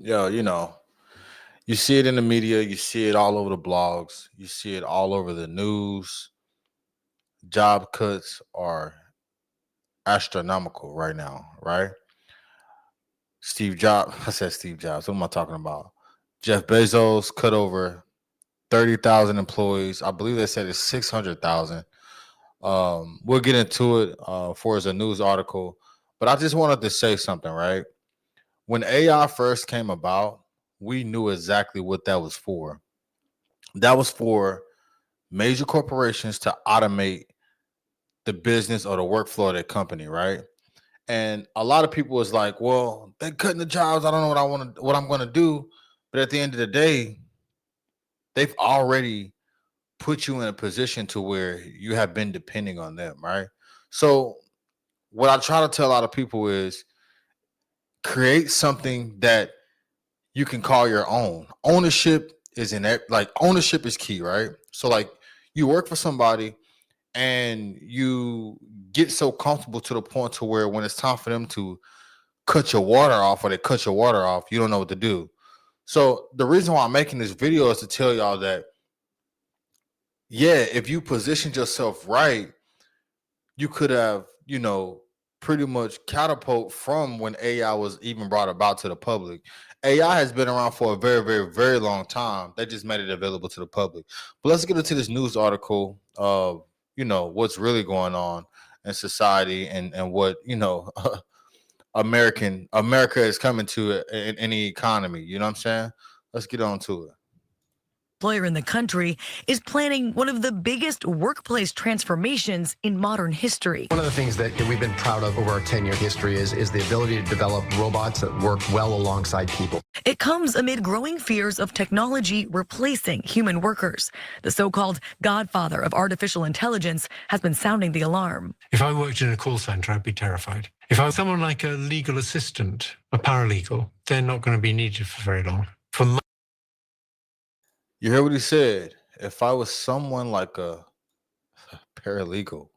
Yo, you see it in the media, you see it all over the blogs, you see it all over the news. Job cuts are astronomical right now, right? Steve Jobs, I said Steve Jobs. What am I talking about? Jeff Bezos cut over 30,000 employees. I believe they said it's 600,000. We'll get into it for as a news article, but I just wanted to say something, right? When AI first came about, we knew exactly what that was for. That was for major corporations to automate the business or the workflow of their company, right? And a lot of people was like, "Well, they're cutting the jobs. I don't know what I'm going to do." But at the end of the day, they've already put you in a position to where you have been depending on them, right? So, what I try to tell a lot of people is create something that you can call your own. Ownership is in it. Like ownership is key, right? So, like you work for somebody and you get so comfortable to the point to where when it's time for them to cut your water off or they cut your water off, you don't know what to do. So the reason why I'm making this video is to tell y'all that, yeah, if you positioned yourself right, you could have, pretty much catapult from when AI was even brought about to the public. AI has been around for a very, very, very long time. They just made it available to the public. But let's get into this news article of, what's really going on in society and what, America is coming to in the economy. You know what I'm saying? Let's get on to it. Employer in the country is planning one of the biggest workplace transformations in modern history. One of the things that we've been proud of over our 10-year history is the ability to develop robots that work well alongside people. It comes amid growing fears of technology replacing human workers. The so-called godfather of artificial intelligence has been sounding the alarm. If I worked in a call center, I'd be terrified. If I was someone like a legal assistant, a paralegal, they're not going to be needed for very long. You heard what he said. If I was someone like a paralegal,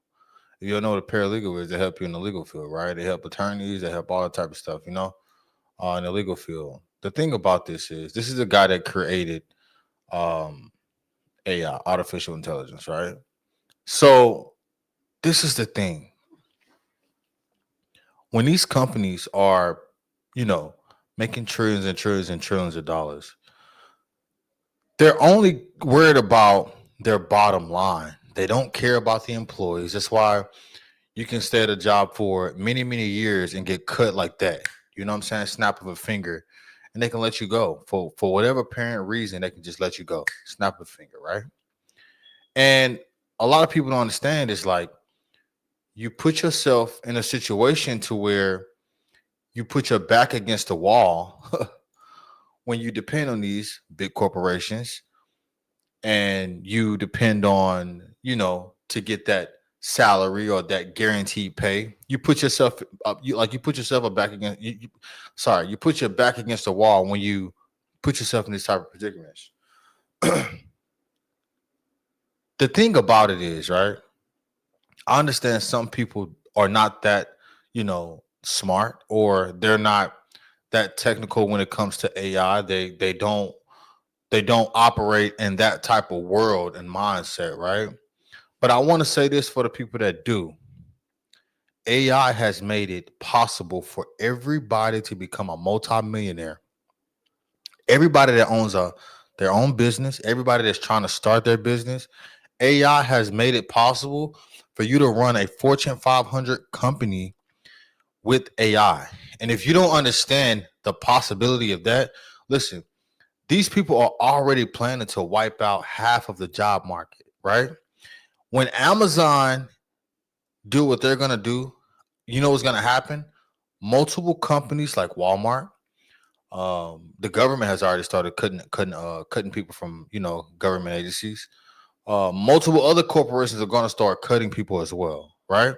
you don't know what a paralegal is, they help you in the legal field, right? They help attorneys, they help all that type of stuff, in the legal field. The thing about this is the guy that created AI, artificial intelligence, right? So this is the thing. When these companies are, you know, making trillions and trillions and trillions of dollars, they're only worried about their bottom line. They don't care about the employees. That's why you can stay at a job for many, many years and get cut like that. You know what I'm saying? Snap of a finger. And they can let you go. For whatever apparent reason, they can just let you go. Snap of a finger, right? And a lot of people don't understand is like you put yourself in a situation to where you put your back against the wall when you depend on these big corporations and you depend on, to get that salary or that guaranteed pay. You put yourself up, you put yourself up back against you put your back against the wall when you put yourself in this type of predicaments. The thing about it is, right? I understand some people are not that, smart, or they're not that technical when it comes to AI. They don't operate in that type of world and mindset, right? But I want to say this for the people that do. AI has made it possible for everybody to become a multimillionaire. Everybody that owns their own business, everybody that's trying to start their business, AI has made it possible for you to run a Fortune 500 company with AI. And if you don't understand the possibility of that, listen, these people are already planning to wipe out half of the job market, right? When Amazon do what they're going to do, you know what's going to happen? Multiple companies like Walmart, the government has already started cutting people from, government agencies. Multiple other corporations are going to start cutting people as well, right?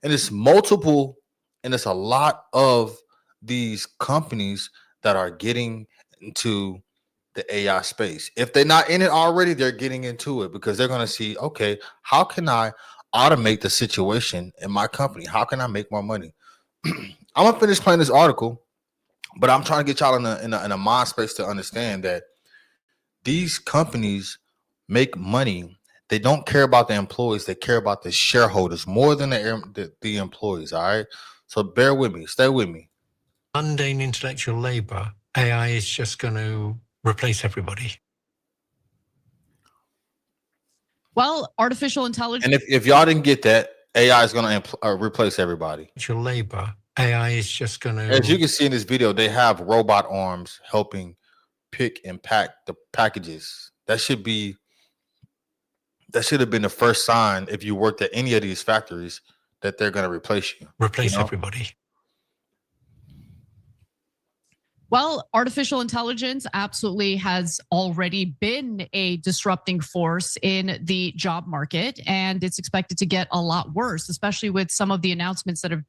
And it's a lot of these companies that are getting into the AI space. If they're not in it already, they're getting into it because they're going to see, okay, how can I automate the situation in my company? How can I make more money? I'm going to finish playing this article, But I'm trying to get y'all in a mind space to understand that these companies make money. They don't care about the employees. They care about the shareholders more than the employees. All right. So bear with me. Stay with me. Mundane intellectual labor, AI is just going to replace everybody. Well, artificial intelligence. And if y'all didn't get that, AI is going to replace everybody. Intellectual labor, AI is just going to. As you can see in this video, they have robot arms helping pick and pack the packages. That should have been the first sign if you worked at any of these factories that they're going to replace you. Replace everybody. Well, artificial intelligence absolutely has already been a disrupting force in the job market, and it's expected to get a lot worse, especially with some of the announcements that have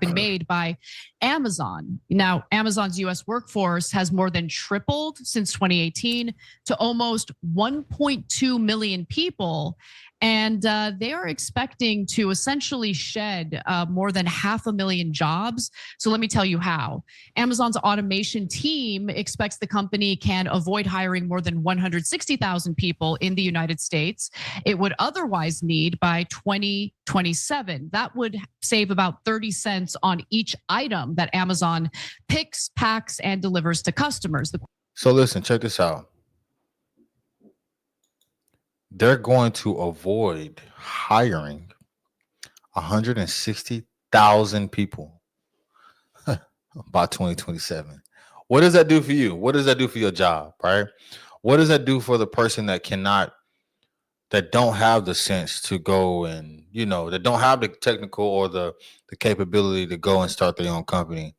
been made by Amazon. Now, Amazon's US workforce has more than tripled since 2018 to almost 1.2 million people. And they are expecting to essentially shed more than 500,000 jobs. So let me tell you how. Amazon's automation team expects the company can avoid hiring more than 160,000 people in the United States. It would otherwise need by 2027. That would save about 30 cents on each item that Amazon picks, packs, and delivers to customers. So listen, check this out. They're going to avoid hiring 160,000 people by 2027. What does that do for you? What does that do for your job, right? What does that do for the person that don't have the sense to go and, that don't have the technical or the capability to go and start their own company?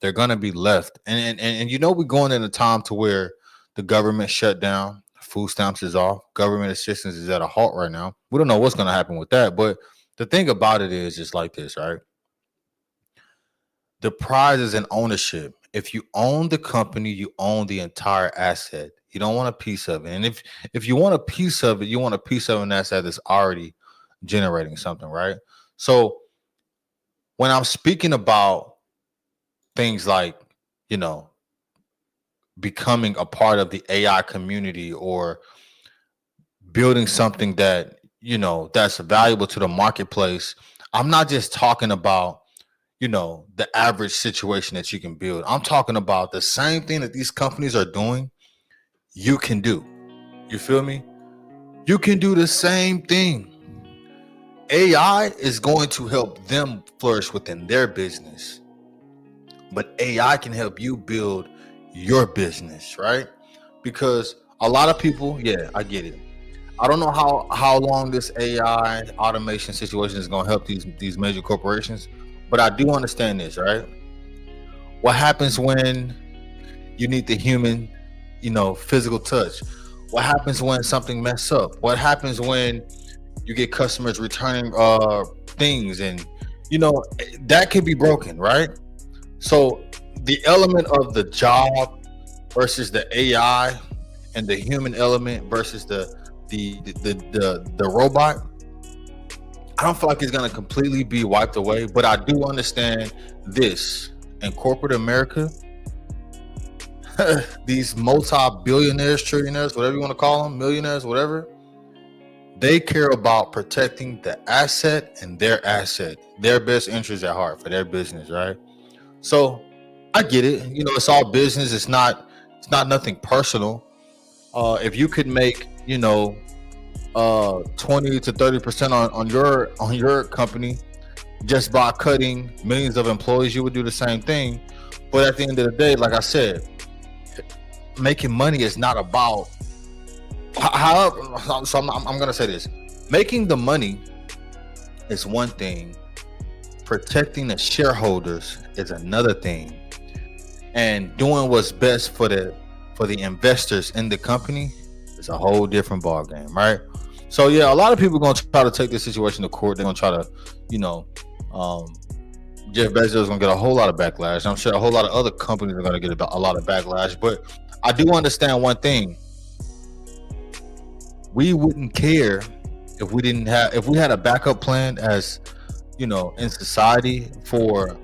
They're going to be left. And we're going in a time to where the government shut down. Food stamps is off. Government assistance is at a halt right now. We don't know what's going to happen with that. But the thing about it is just like this, right? The prize is in ownership. If you own the company, you own the entire asset. You don't want a piece of it. And if you want a piece of it, you want a piece of an asset that's already generating something, right? So when I'm speaking about things like, becoming a part of the AI community or building something that, that's valuable to the marketplace, I'm not just talking about, the average situation that you can build. I'm talking about the same thing that these companies are doing, you can do. You feel me? You can do the same thing. AI is going to help them flourish within their business, but AI can help you build your business, right? Because a lot of people, yeah, I get it. I don't know how long this AI automation situation is going to help these major corporations, but I do understand this, right? What happens when you need the human, physical touch? What happens when something messes up? What happens when you get customers returning things, and that can be broken, right? So the element of the job versus the AI and the human element versus the robot, I don't feel like it's going to completely be wiped away, but I do understand this. In corporate America, these multi-billionaires, trillionaires, whatever you want to call them, millionaires, whatever, they care about protecting the asset and their best interest at heart for their business, right? So I get it. It's all business. It's not nothing personal. If you could make, 20 to 30% on your company just by cutting millions of employees, you would do the same thing. But at the end of the day, like I said, making money is not about how. So I'm gonna say this: making the money is one thing. Protecting the shareholders is another thing, and doing what's best for the investors in the company is a whole different ball game, right? So yeah, a lot of people are gonna try to take this situation to court. They're gonna try to, Jeff Bezos is gonna get a whole lot of backlash. I'm sure a whole lot of other companies are gonna get a lot of backlash. But I do understand one thing: we wouldn't care if we had a backup plan as in society for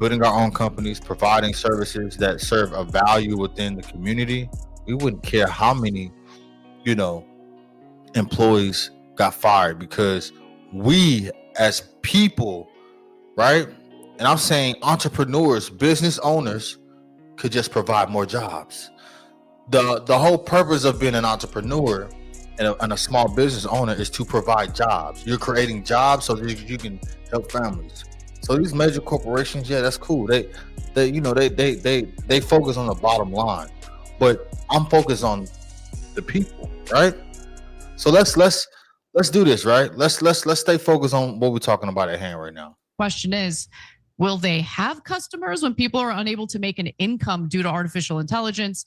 building our own companies, providing services that serve a value within the community, we wouldn't care how many, you know, employees got fired, because we as people, right? And I'm saying entrepreneurs, business owners could just provide more jobs. The whole purpose of being an entrepreneur and a small business owner is to provide jobs. You're creating jobs so that you can help families. So these major corporations, yeah, that's cool. They focus on the bottom line, but I'm focused on the people, right? So let's do this, right? Let's stay focused on what we're talking about at hand right now. Question is, will they have customers when people are unable to make an income due to artificial intelligence?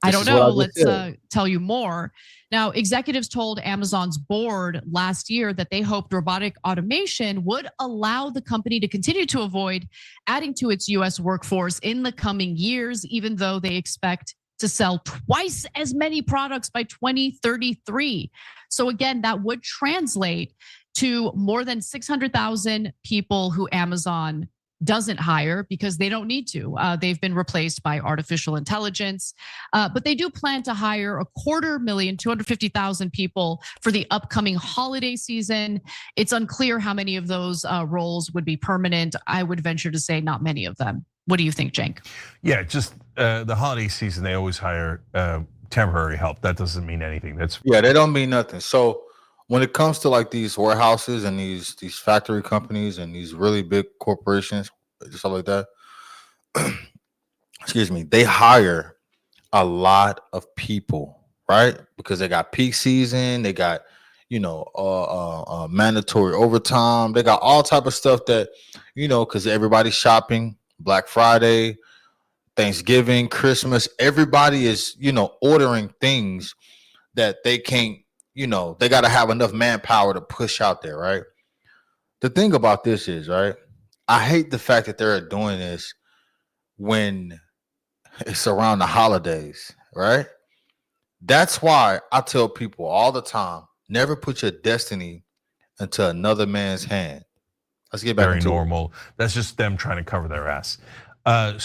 I don't know. Let's tell you more. Now, executives told Amazon's board last year that they hoped robotic automation would allow the company to continue to avoid adding to its US workforce in the coming years, even though they expect to sell twice as many products by 2033. So again, that would translate to more than 600,000 people who Amazon doesn't hire because they don't need to. They've been replaced by artificial intelligence, but they do plan to hire 250,000 people for the upcoming holiday season. It's unclear how many of those roles would be permanent. I would venture to say not many of them. What do you think, Cenk? Yeah, just the holiday season, they always hire temporary help. That doesn't mean anything. They don't mean nothing. So when it comes to like these warehouses and these factory companies and these really big corporations, stuff like that, excuse me, they hire a lot of people, right? Because they got peak season, they got mandatory overtime, they got all type of stuff that because everybody's shopping, Black Friday, Thanksgiving, Christmas, everybody is ordering things that they can't. They got to have enough manpower to push out there, right? The thing about this is, right, I hate the fact that they're doing this when it's around the holidays, right? That's why I tell people all the time, never put your destiny into another man's hand. Let's get back very into normal. That's just them trying to cover their ass. I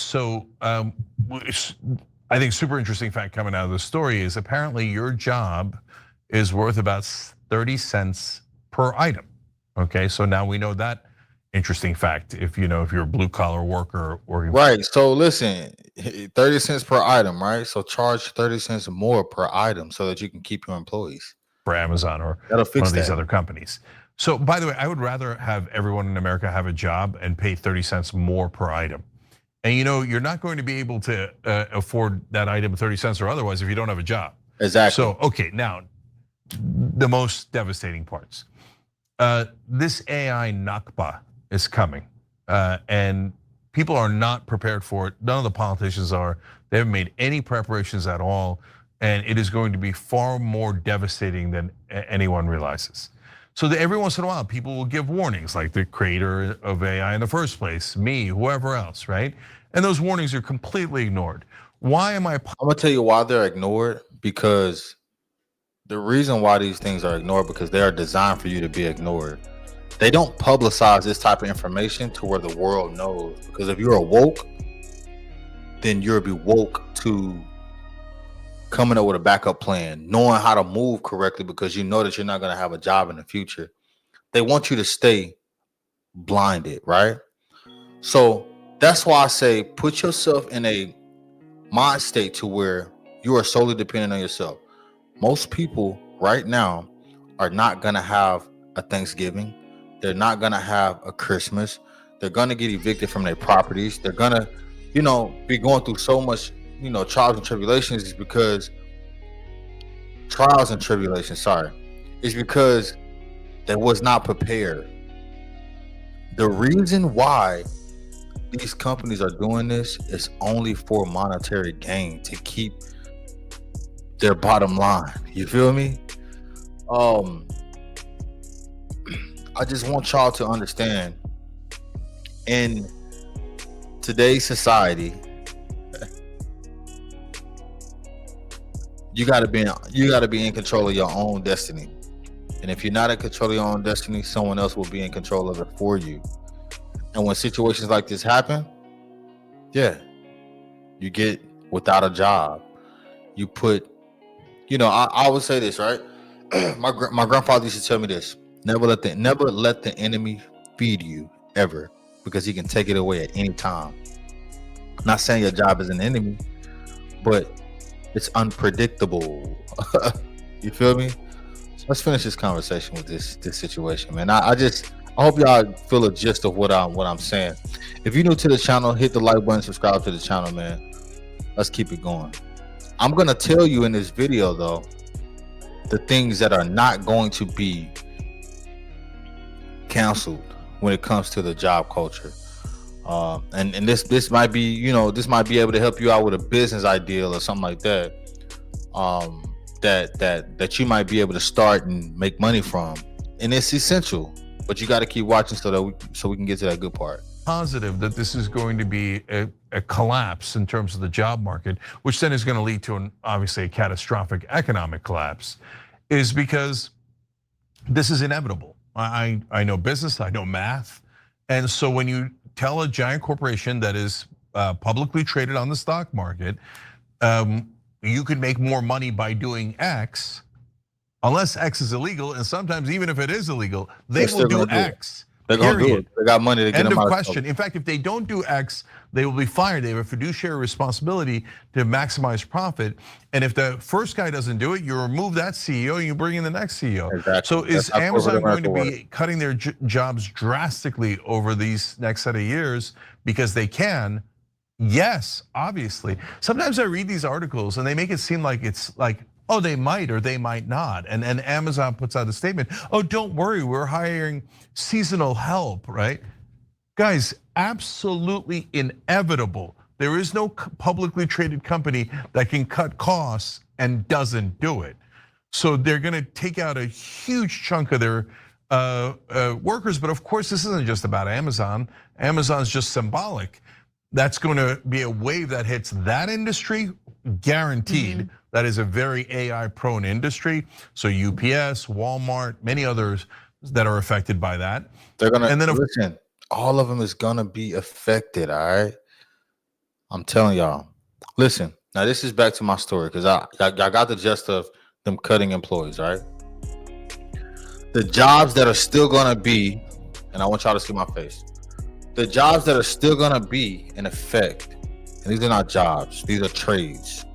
think super interesting fact coming out of the story is apparently your job is worth about 30 cents per item. Okay, so now we know that interesting fact. If you're a blue collar worker or right. So listen, 30 cents per item, right? So charge 30 cents more per item so that you can keep your employees. For Amazon or one of these other companies. So by the way, I would rather have everyone in America have a job and pay 30 cents more per item. And you're not going to be able to afford that item 30 cents or otherwise if you don't have a job. Exactly. So, okay, now the most devastating parts. This AI Nakba is coming, and people are not prepared for it. None of the politicians are. They haven't made any preparations at all, and it is going to be far more devastating than anyone realizes. So that every once in a while, people will give warnings, like the creator of AI in the first place, me, whoever else, right? And those warnings are completely ignored. Why am I? I'm gonna tell you why they're ignored, because the reason why these things are ignored, because they are designed for you to be ignored. They don't publicize this type of information to where the world knows, because if you're woke, then you'll be woke to coming up with a backup plan, knowing how to move correctly, because you know that you're not going to have a job in the future. They want you to stay blinded, right? So that's why I say put yourself in a mind state to where you are solely dependent on yourself. Most people right now are not going to have a Thanksgiving. They're not going to have a Christmas. They're going to get evicted from their properties. They're going to, be going through so much, trials and tribulations. Is because is because they was not prepared. The reason why these companies are doing this is only for monetary gain, to keep their bottom line. You feel me? I just want y'all to understand, in today's society, you gotta be in control of your own destiny. And if you're not in control of your own destiny, someone else will be in control of it for you. And when situations like this happen, yeah, you get without a job. You put, I would say this, right? My grandfather used to tell me this: never let the enemy feed you ever, because he can take it away at any time. Not saying your job is an enemy, but it's unpredictable. You feel me? So let's finish this conversation with this situation, man. I hope y'all feel a gist of what I'm saying. If you're new to the channel, hit the like button, subscribe to the channel, man. Let's keep it going. I'm gonna tell you in this video though, the things that are not going to be canceled when it comes to the job culture. And this might be, this might be able to help you out with a business ideal or something like that. That you might be able to start and make money from, and it's essential. But you got to keep watching so we can get to that good part. Positive that this is going to be a collapse in terms of the job market, which then is going to lead to obviously a catastrophic economic collapse, is because this is inevitable. I know business, I know math, and so when you tell a giant corporation that is publicly traded on the stock market, you could make more money by doing X, unless X is illegal, and sometimes even if it is illegal, they will do X. They're gonna do it. They got money to get them out. End of question. In fact, if they don't do X, they will be fired. They have a fiduciary responsibility to maximize profit. And if the first guy doesn't do it, you remove that CEO and you bring in the next CEO. Exactly. So is Amazon going to be cutting their jobs drastically over these next set of years because they can? Yes, obviously. Sometimes I read these articles and they make it seem like it's like, oh, they might or they might not. And Amazon puts out a statement, oh, don't worry, we're hiring seasonal help, right? Guys, absolutely inevitable. There is no publicly traded company that can cut costs and doesn't do it. So they're gonna take out a huge chunk of their workers, but of course this isn't just about Amazon. Amazon's just symbolic. That's gonna be a wave that hits that industry, guaranteed. That is a very AI prone industry. So UPS, Walmart, many others that are affected by that. They're gonna, and then listen, all of them is gonna be affected, all right? I'm telling y'all. Listen, now this is back to my story, because I got the gist of them cutting employees, right? The jobs that are still gonna be, and I want y'all to see my face. The jobs that are still gonna be in effect, and these are not jobs, these are trades.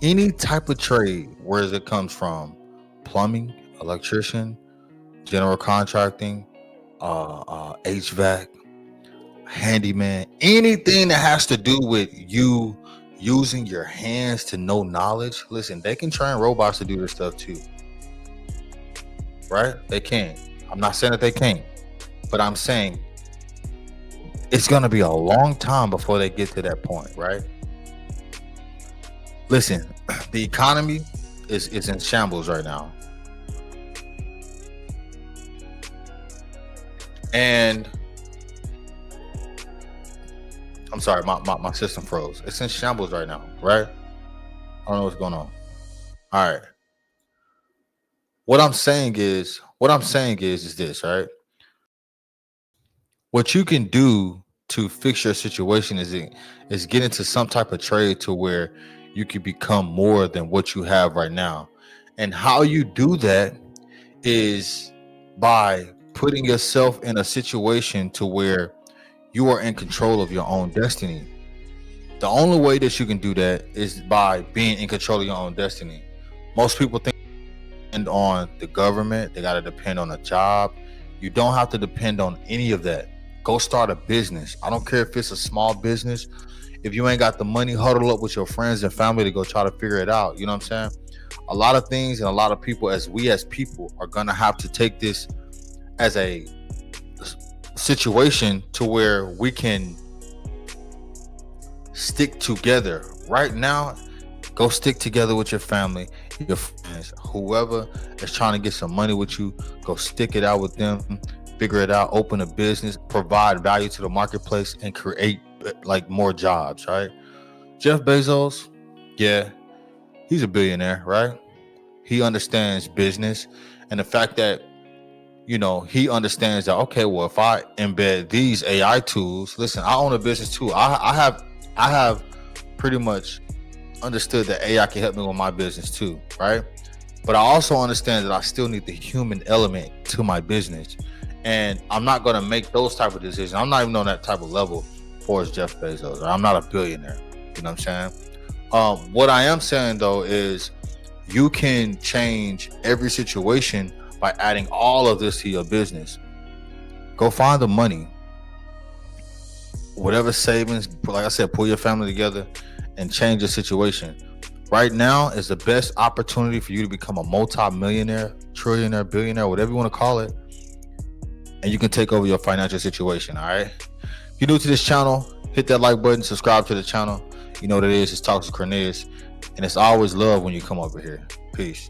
Any type of trade, where it comes from, plumbing, electrician, general contracting, HVAC, handyman, anything that has to do with you using your hands to know knowledge. Listen, they can train robots to do this stuff too, right? They can. I'm not saying that they can't, but I'm saying it's gonna be a long time before they get to that point, right? Listen, the economy is in shambles right now. And I'm sorry, my system froze. It's in shambles right now, right? I don't know what's going on. All right. What I'm saying is this, right? What you can do to fix your situation is get into some type of trade to where you can become more than what you have right now. And how you do that is by putting yourself in a situation to where you are in control of your own destiny. The only way that you can do that is by being in control of your own destiny. Most people think depend on the government, they got to depend on a job. You don't have to depend on any of that. Go start a business. I don't care if it's a small business. If you ain't got the money, huddle up with your friends and family to go try to figure it out. You know what I'm saying? A lot of things and a lot of people, as people are gonna have to take this as a situation to where we can stick together. Right now, go stick together with your family, your friends, whoever is trying to get some money with you, go stick it out with them, figure it out, open a business, provide value to the marketplace, and create like more jobs, right? Jeff Bezos, yeah, he's a billionaire, right? He understands business, and the fact that he understands that, okay, well, if I embed these AI tools, listen, I own a business too. I have pretty much understood that AI can help me with my business too, right? But I also understand that I still need the human element to my business. And I'm not going to make those type of decisions. I'm not even on that type of level for as Jeff Bezos. I'm not a billionaire. You know what I'm saying? What I am saying though is you can change every situation by adding all of this to your business. Go find the money, whatever savings, like I said, pull your family together and change the situation. Right now is the best opportunity for you to become a multi-millionaire, trillionaire, billionaire, whatever you want to call it. And you can take over your financial situation. All right. If you're new to this channel, hit that like button, subscribe to the channel. You know what it is. It's Talks with Cornelius. And it's always love when you come over here. Peace.